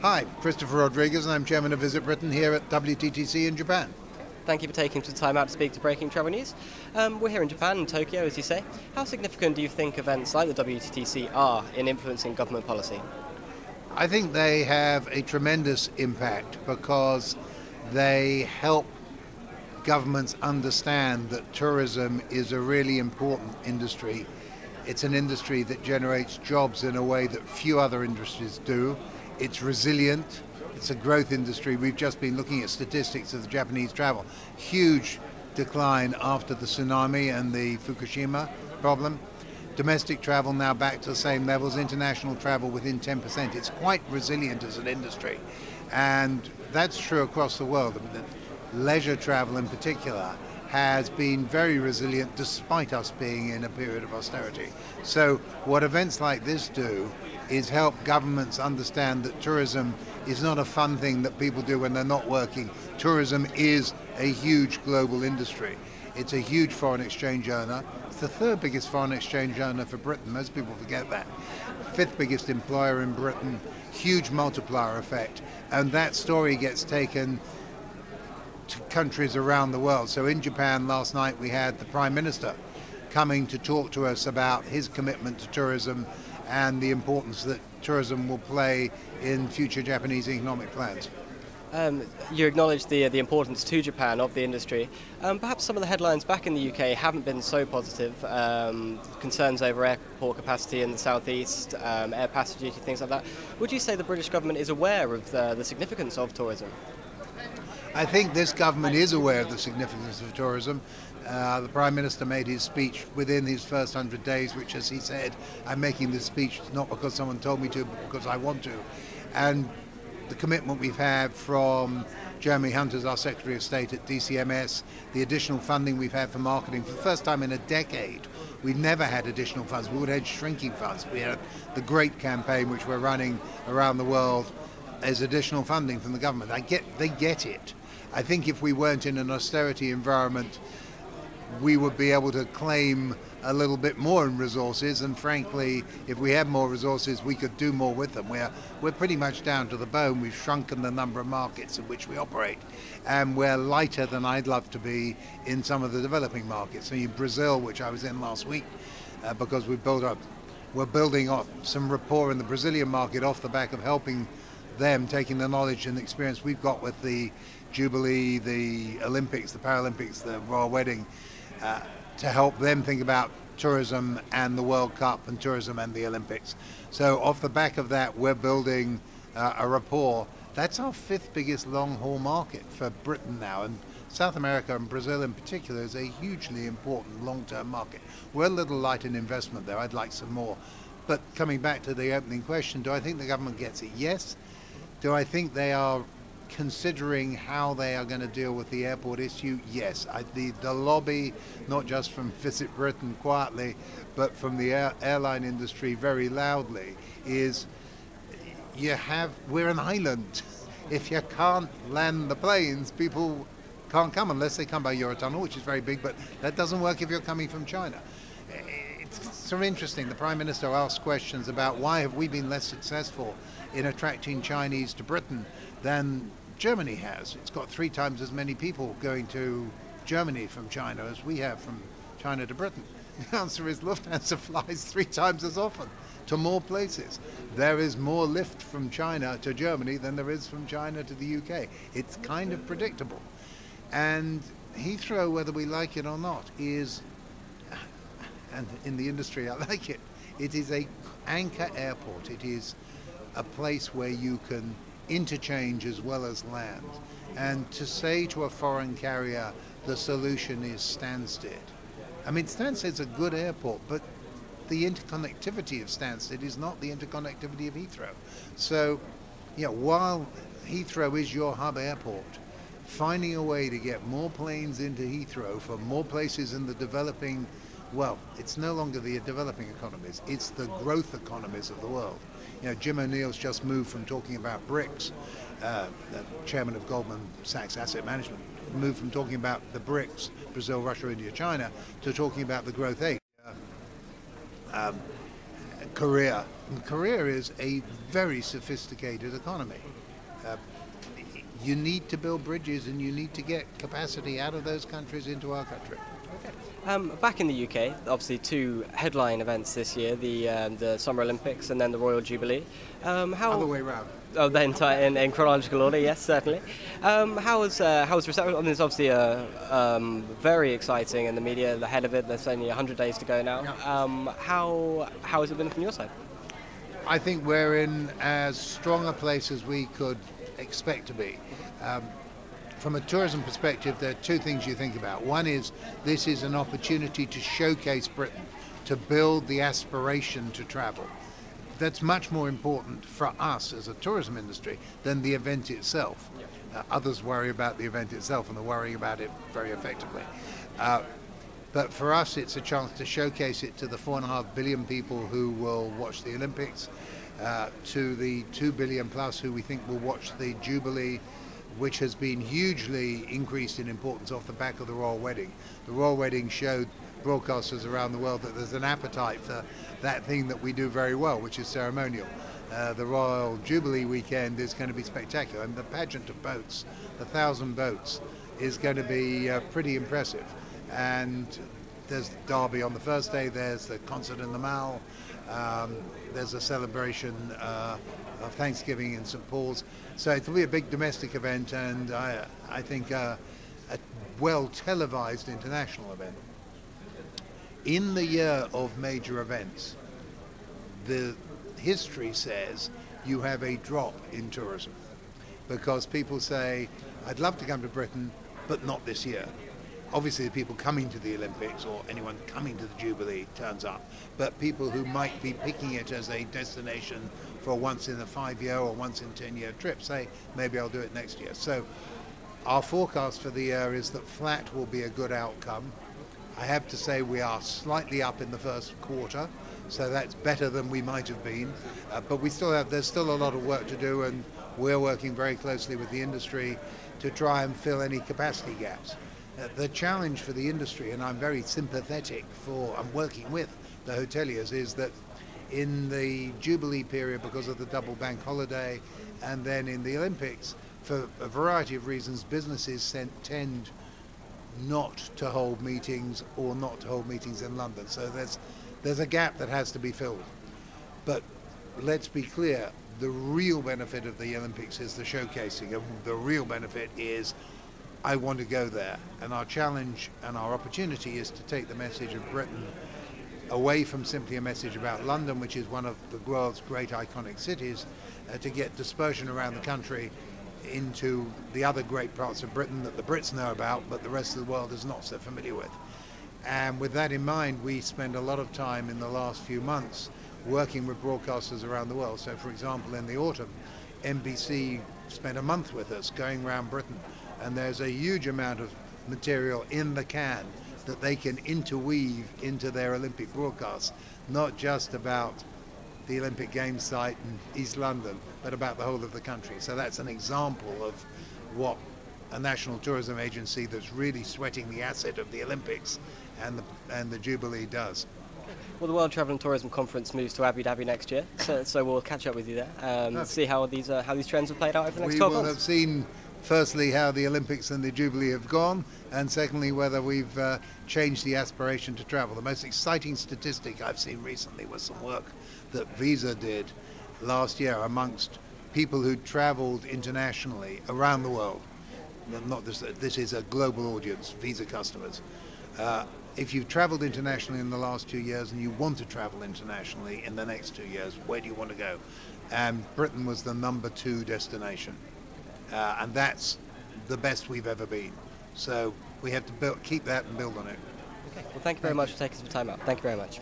Hi, Christopher Rodrigues, and I'm Chairman of Visit Britain here at WTTC in Japan. Thank you for taking some time out to speak to Breaking Travel News. We're here in Japan, in Tokyo, as you say. How significant do you think events like the WTTC are in influencing government policy? I think they have a tremendous impact because they help governments understand that tourism is a really important industry. It's an industry that generates jobs in a way that few other industries do. It's resilient. It's a growth industry. We've just been looking at statistics of the Japanese travel. Huge decline after the tsunami and the Fukushima problem. Domestic travel now back to the same levels. International travel within 10%. It's quite resilient as an industry. And that's true across the world. Leisure travel in particular has been very resilient despite us being in a period of austerity. So what events like this do is help governments understand that tourism is not a fun thing that people do when they're not working. Tourism is a huge global industry. It's a huge foreign exchange earner. It's the third biggest foreign exchange earner for Britain. Most people forget that. Fifth biggest employer in Britain. Huge multiplier effect. And that story gets taken to countries around the world. So in Japan last night we had the Prime Minister coming to talk to us about his commitment to tourism and the importance that tourism will play in future Japanese economic plans. You acknowledge the importance to Japan of the industry. Perhaps some of the headlines back in the UK haven't been so positive. Concerns over airport capacity in the southeast, air passenger duty, things like that. Would you say the British government is aware of the significance of tourism? I think this government is aware of the significance of tourism. The Prime Minister made his speech within his first 100 days, which, as he said, I'm making this speech not because someone told me to, but because I want to. And the commitment we've had from Jeremy Hunt as our Secretary of State at DCMS, the additional funding we've had for marketing for the first time in a decade. We've never had additional funds. We would have had shrinking funds. We had the great campaign which we're running around the world as additional funding from the government. They get it. I think if we weren't in an austerity environment, we would be able to claim a little bit more in resources, and frankly, if we had more resources, we could do more with them. We're pretty much down to the bone. We've shrunken the number of markets in which we operate, and we're lighter than I'd love to be in some of the developing markets. So in Brazil, which I was in last week, because we're building up some rapport in the Brazilian market off the back of helping them, taking the knowledge and experience we've got with the Jubilee, the Olympics, the Paralympics, the Royal Wedding, to help them think about tourism and the World Cup and tourism and the Olympics. So off the back of that, we're building a rapport. That's our fifth biggest long-haul market for Britain now, and South America and Brazil in particular is a hugely important long-term market. We're a little light in investment there. I'd like some more. But coming back to the opening question, do I think the government gets it? Yes. Do I think they are considering how they are going to deal with the airport issue? Yes. The lobby, not just from Visit Britain quietly, but from the airline industry very loudly, is we're an island. If you can't land the planes, people can't come unless they come by Eurotunnel, which is very big, but that doesn't work if you're coming from China. It's sort of interesting. The Prime Minister asked questions about why have we been less successful in attracting Chinese to Britain than Germany has. It's got 3 times as many people going to Germany from China as we have from China to Britain. The answer is Lufthansa flies 3 times as often to more places. There is more lift from China to Germany than there is from China to the UK. It's kind of predictable. And Heathrow, whether we like it or not, is, and in the industry I like it, it is an anchor airport. It is a place where you can interchange as well as land. And to say to a foreign carrier the solution is Stansted. I mean, Stansted's a good airport, but the interconnectivity of Stansted is not the interconnectivity of Heathrow. So, while Heathrow is your hub airport, finding a way to get more planes into Heathrow for more places in the developing, well, it's no longer the developing economies, it's the growth economies of the world. Jim O'Neill's just moved from talking about BRICS, the chairman of Goldman Sachs Asset Management, moved from talking about the BRICS, Brazil, Russia, India, China, to talking about the growth 8. Korea. And Korea is a very sophisticated economy. Uh, you need to build bridges and you need to get capacity out of those countries into our country. Back in the UK, obviously two headline events this year: the Summer Olympics and then the Royal Jubilee. Other way round. Oh, the entire in chronological order, yes, certainly. How was reception? I mean, it's obviously very exciting in the media. Ahead of it, there's only 100 days to go now. Yeah. How has it been from your side? I think we're in as strong a place as we could expect to be. From a tourism perspective, there are two things you think about. One is this is an opportunity to showcase Britain, to build the aspiration to travel. That's much more important for us as a tourism industry than the event itself. Others worry about the event itself and they're worrying about it very effectively. But for us, it's a chance to showcase it to the 4.5 billion people who will watch the Olympics, to the 2 billion plus who we think will watch the Jubilee, which has been hugely increased in importance off the back of the Royal Wedding. The Royal Wedding showed broadcasters around the world that there's an appetite for that thing that we do very well, which is ceremonial. The Royal Jubilee weekend is going to be spectacular, and the pageant of boats, the 1,000 boats, is going to be pretty impressive. And there's Derby on the first day, there's the concert in the Mall, there's a celebration of Thanksgiving in St. Paul's. So it'll be a big domestic event, and I think a well televised international event. In the year of major events, the history says you have a drop in tourism because people say, I'd love to come to Britain, but not this year. Obviously, the people coming to the Olympics or anyone coming to the Jubilee turns up, but people who might be picking it as a destination for a once in a 5-year or once in 10-year trip say, maybe I'll do it next year. So our forecast for the year is that flat will be a good outcome. I have to say we are slightly up in the first quarter, so that's better than we might have been, but there's still a lot of work to do, and we're working very closely with the industry to try and fill any capacity gaps. The challenge for the industry, and I'm very sympathetic I'm working with the hoteliers, is that in the Jubilee period, because of the double bank holiday, and then in the Olympics, for a variety of reasons, businesses tend not to hold meetings or not to hold meetings in London. So there's a gap that has to be filled. But let's be clear, the real benefit of the Olympics is the showcasing, and the real benefit is I want to go there. And our challenge and our opportunity is to take the message of Britain away from simply a message about London, which is one of the world's great iconic cities, to get dispersion around the country into the other great parts of Britain that the Brits know about, but the rest of the world is not so familiar with. And with that in mind, we spend a lot of time in the last few months working with broadcasters around the world. So, for example, in the autumn, NBC spent a month with us going around Britain, and there's a huge amount of material in the can that they can interweave into their Olympic broadcasts, not just about the Olympic Games site in East London, but about the whole of the country. So that's an example of what a national tourism agency that's really sweating the asset of the Olympics and the Jubilee does. Well, the World Travel and Tourism Conference moves to Abu Dhabi next year, so we'll catch up with you there, see how these trends have played out over the next 12 months. We will have seen, firstly, how the Olympics and the Jubilee have gone, and secondly, whether we've changed the aspiration to travel. The most exciting statistic I've seen recently was some work that Visa did last year amongst people who traveled internationally around the world. Not this is a global audience, Visa customers. If you've traveled internationally in the last 2 years and you want to travel internationally in the next 2 years, where do you want to go? And Britain was the number 2 destination. And that's the best we've ever been. So we have to keep that and build on it. Okay. Well, thank you very much for taking some time out. Thank you very much.